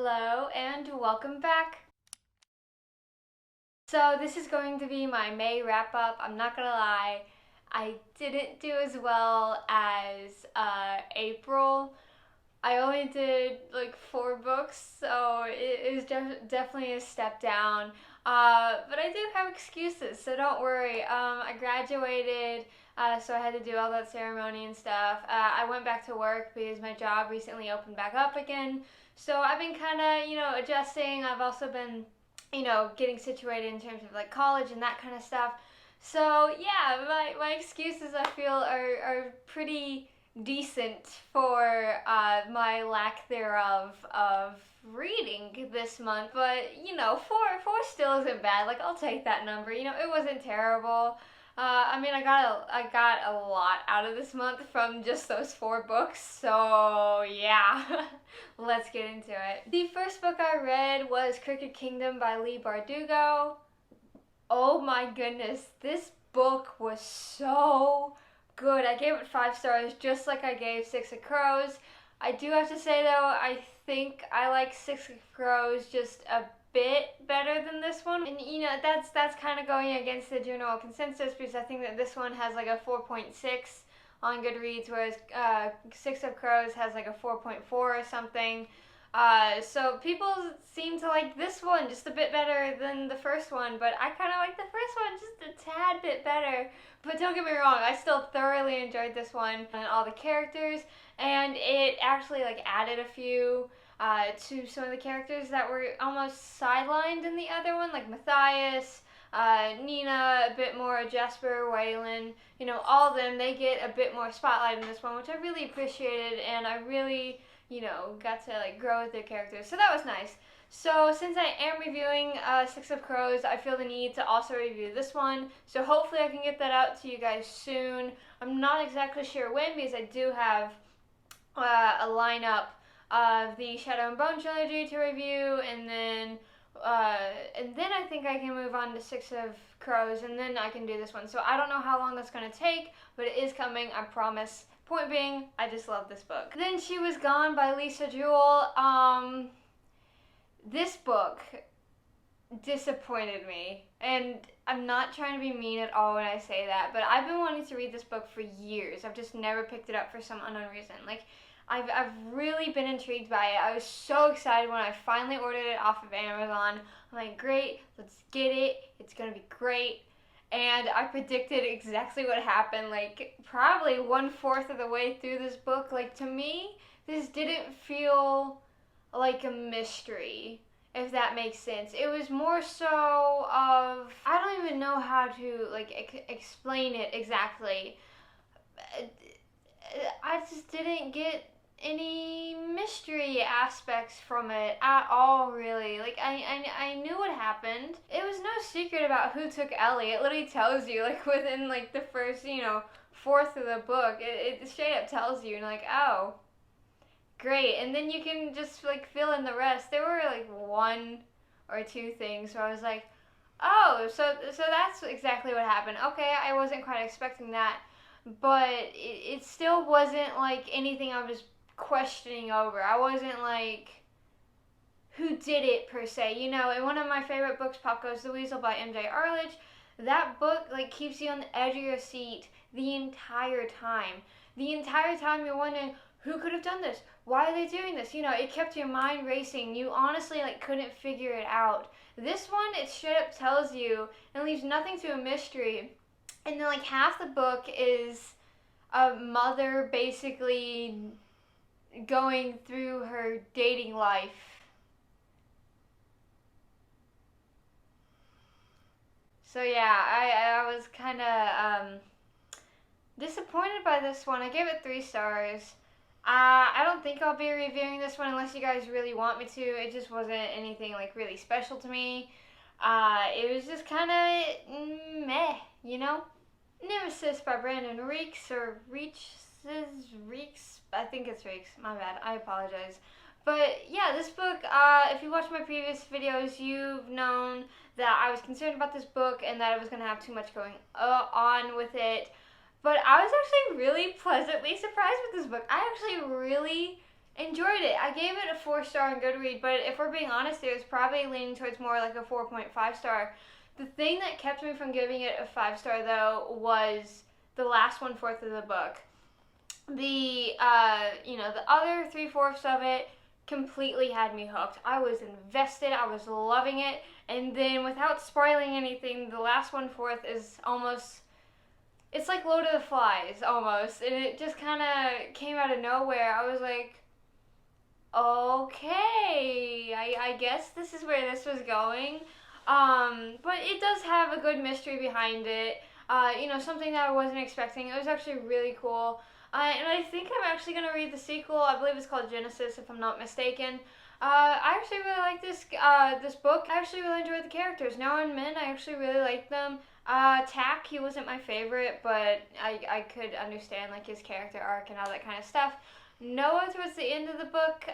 Hello and welcome back. So this is going to be my May wrap up. I'm not gonna lie, I didn't do as well as April. I only did like 4 books, so it was definitely a step down. But I do have excuses, so don't worry. I graduated, so I had to do all that ceremony and stuff. I went back to work because my job recently opened back up again. So I've been kind of, adjusting. I've also been, getting situated in terms of like college and that kind of stuff. So yeah, my excuses I feel are pretty decent for my lack thereof of reading this month. But four still isn't bad. Like I'll take that number. It wasn't terrible. I got a lot out of this month from just those 4 books. So yeah, let's get into it. The first book I read was Crooked Kingdom by Leigh Bardugo. Oh my goodness, this book was so good. I gave it 5 stars, just like I gave Six of Crows. I do have to say though, I think I like Six of Crows just a bit better than this one, and that's kind of going against the general consensus because I think that this one has like a 4.6 on Goodreads, whereas Six of Crows has like a 4.4 or something. So people seem to like this one just a bit better than the first one, but I kind of like the first one just a tad bit better. But don't get me wrong, I still thoroughly enjoyed this one and all the characters, and it actually like added a few to some of the characters that were almost sidelined in the other one, like Matthias, Nina, a bit more, Jasper, Waylon, all of them, they get a bit more spotlight in this one, which I really appreciated, and I really got to like grow with their characters. So that was nice. So since I am reviewing Six of Crows, I feel the need to also review this one. So hopefully I can get that out to you guys soon. I'm not exactly sure when because I do have a lineup of the Shadow and Bone trilogy to review, and then I think I can move on to Six of Crows, and then I can do this one. So I don't know how long that's going to take, but it is coming, I promise. Point being, I just love this book. Then She Was Gone by Lisa Jewell. This book disappointed me, and I'm not trying to be mean at all when I say that, but I've been wanting to read this book for years. I've just never picked it up for some unknown reason. Like, I've really been intrigued by it. I was so excited when I finally ordered it off of Amazon. I'm like, great, let's get it. It's gonna be great. And I predicted exactly what happened, like probably 1/4 of the way through this book. Like, to me, this didn't feel like a mystery, if that makes sense. It was more so of, I don't even know how to like explain it exactly. I just didn't get any mystery aspects from it at all, really. Like, I knew what happened. It was no secret about who took Ellie. It literally tells you, like, within, like, the first, 4th of the book. It straight up tells you, and like, oh, great. And then you can just, like, fill in the rest. There were, like, 1 or 2 things where I was like, oh, so that's exactly what happened. Okay, I wasn't quite expecting that. But it still wasn't, like, anything I was questioning over. I wasn't like, who did it per se, in one of my favorite books, Pop Goes the Weasel by MJ Arledge, that book like keeps you on the edge of your seat the entire time. The entire time you're wondering, who could have done this? Why are they doing this? It kept your mind racing. You honestly like couldn't figure it out. This one, it straight up tells you and leaves nothing to a mystery. And then like half the book is a mother basically going through her dating life. So yeah, I was kind of disappointed by this one. I gave it 3 stars. I don't think I'll be reviewing this one unless you guys really want me to. It just wasn't anything like really special to me. It was just kind of meh, Nemesis by Brandon Reeks, or Reeks. I think it's Reeks. My bad. I apologize. But yeah, this book, if you watched my previous videos, you've known that I was concerned about this book and that it was going to have too much going on with it. But I was actually really pleasantly surprised with this book. I actually really enjoyed it. I gave it a 4-star on Goodreads, but if we're being honest, it was probably leaning towards more like a 4.5 star. The thing that kept me from giving it a 5-star though was the last 1/4 of the book. The the other 3/4 of it completely had me hooked. I was invested. I was loving it. And then, without spoiling anything, the last 1/4 is almost, it's like Lord of the Flies almost, and it just kind of came out of nowhere. I was like, okay, I guess this is where this was going. But it does have a good mystery behind it. Something that I wasn't expecting. It was actually really cool. And I think I'm actually going to read the sequel. I believe it's called Genesis, if I'm not mistaken. I actually really like this book. I actually really enjoyed the characters. Noah and Min, I actually really liked them. Tack, he wasn't my favorite, but I could understand like his character arc and all that kind of stuff. Noah, towards the end of the book,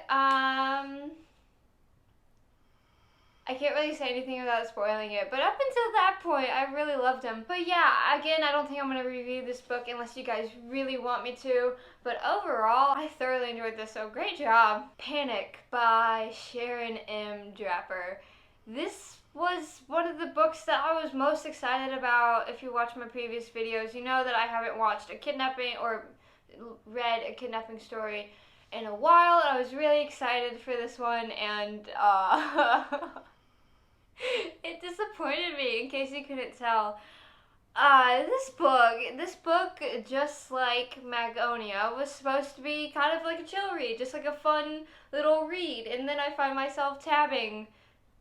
I can't really say anything without spoiling it, but up until that point, I really loved him. But yeah, again, I don't think I'm going to review this book unless you guys really want me to. But overall, I thoroughly enjoyed this, so great job. Panic by Sharon M. Draper. This was one of the books that I was most excited about. If you watch my previous videos, you know that I haven't watched a kidnapping or read a kidnapping story in a while. I was really excited for this one, and it disappointed me, in case you couldn't tell. This book, just like Magonia, was supposed to be kind of like a chill read, just like a fun little read, and then I find myself tabbing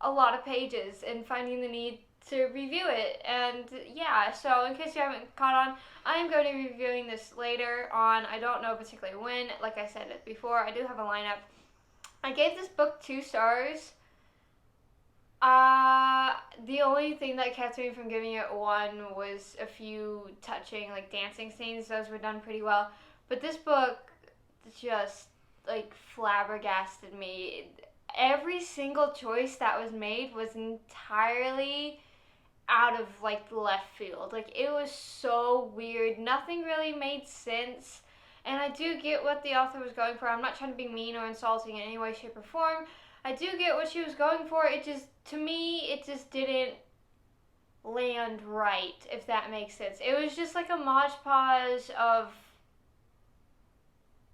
a lot of pages and finding the need to review it. And yeah, so in case you haven't caught on, I am going to be reviewing this later on. I don't know particularly when. Like I said before, I do have a lineup. I gave this book 2 stars. The only thing that kept me from giving it 1 was a few touching, like, dancing scenes. Those were done pretty well. But this book just, like, flabbergasted me. Every single choice that was made was entirely out of, like, left field. Like, it was so weird. Nothing really made sense. And I do get what the author was going for. I'm not trying to be mean or insulting in any way, shape, or form. I do get what she was going for. It just, to me, it just didn't land right, if that makes sense. It was just like a modge podge of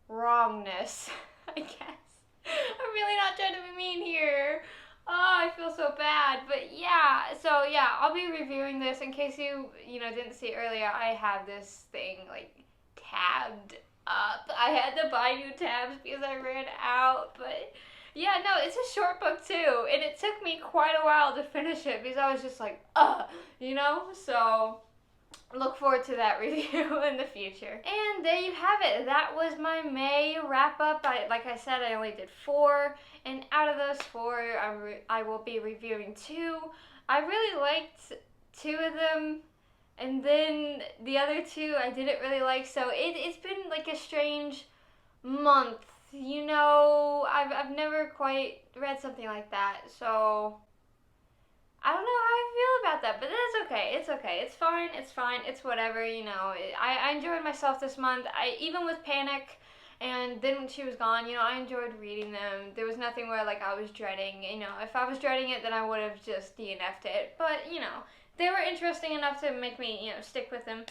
wrongness, I guess. I'm really not trying to be mean here. Oh, I feel so bad. But yeah, so yeah, I'll be reviewing this. In case you didn't see earlier, I have this thing, like, tabbed up. I had to buy new tabs because I ran out, but yeah, no, it's a short book too, and it took me quite a while to finish it because I was just like, so look forward to that review in the future. And there you have it. That was my May wrap up. Like I said, I only did 4, and out of those 4, I will be reviewing 2. I really liked 2 of them, and then the other 2 I didn't really like, so it's been like a strange month. I've never quite read something like that, so I don't know how I feel about that, but that's okay. It's okay. It's fine. It's fine. It's whatever, I enjoyed myself this month. Even with Panic, and then when she was gone, I enjoyed reading them. There was nothing where, like, I was dreading, if I was dreading it, then I would have just DNF'd it, but, they were interesting enough to make me, stick with them.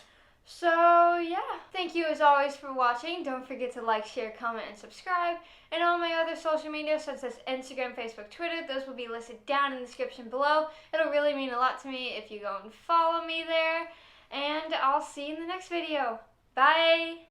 So, yeah. Thank you as always for watching. Don't forget to like, share, comment, and subscribe. And all my other social media, such as Instagram, Facebook, Twitter, those will be listed down in the description below. It'll really mean a lot to me if you go and follow me there. And I'll see you in the next video. Bye!